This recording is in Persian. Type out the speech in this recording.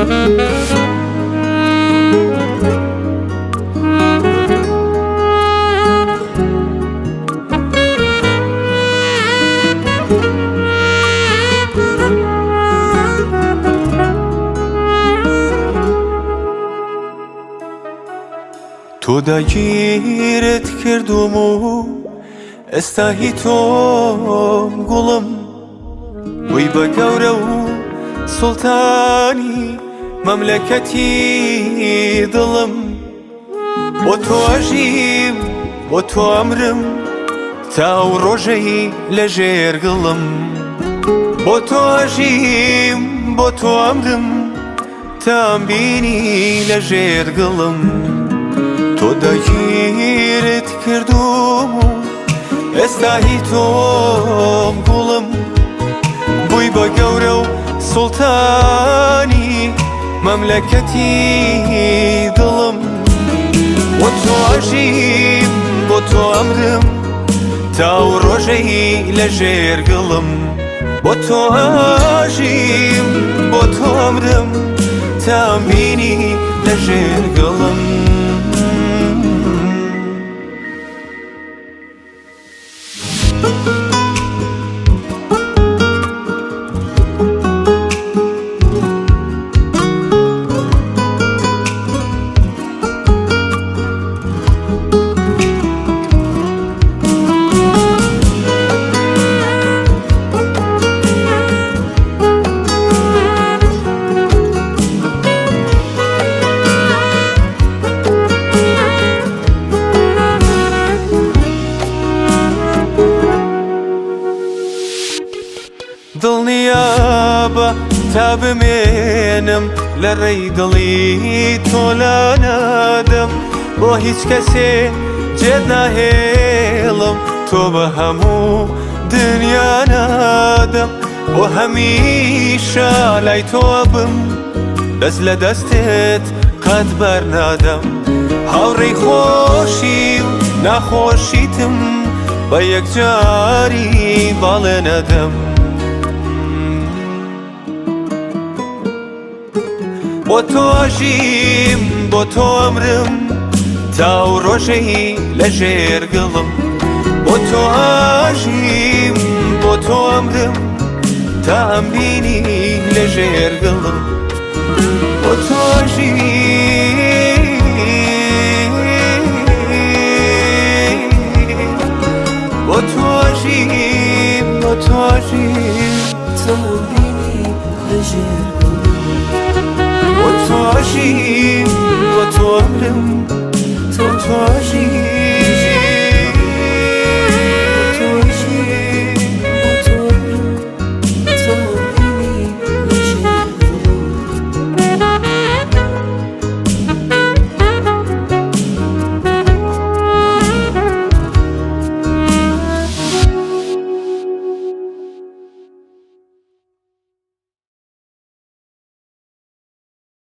تو داگیرت کردم و ئێستاهی تۆم گوڵم وەی بە گەورە و سوڵتانی مەملەکەتی دڵم بۆ تۆ ئەژیم بۆ تۆ ئەمرم تاو ڕۆژەی لەژێر گڵم بۆ تۆ ئەژیم بۆ تۆ ئەمرم تام بینی لەژێر گڵم تۆ داگیرت کردم و ئێستاهی تۆم گوڵم بووی بە گەورە و سوڵتانی مەملەکەتی دڵم بۆ تۆ ئەژیم بۆ تۆ ئەمرم تاو ڕۆژەی لەژێر گڵم بۆ تۆ ئەژیم بۆ تۆ ئەمرم تام بینی لەژێر گڵم دڵنیابە تا بمێنم لە ڕێی دڵی تۆ لا نادەم بۆ هیچ کەسێ جێت ناهێڵم تۆ بە هەموو دنیا نادەم بۆ هەمیشە لای تۆ بم دەست لە دەستێت قەت بەرنادەم هاوڕێی خۆشی و ناخۆشیتم بە یەکجاری باڵێ نەدەم بۆ تۆ ئەژیم بۆ تۆ ئەمرم تاو ڕۆژەی لەژێر گڵم بۆ تۆ ئەژیم بۆ تۆ ئەمرم تا ئەمبینی لەژێر گڵم بۆ تۆ ئەژیم بۆ تۆ ئەژیم بۆ تۆ ئەژیم تا ئەمبینی لەژێر بۆ تۆ ئەژیم بۆ تۆ ئەمرم تۆ ئەژیم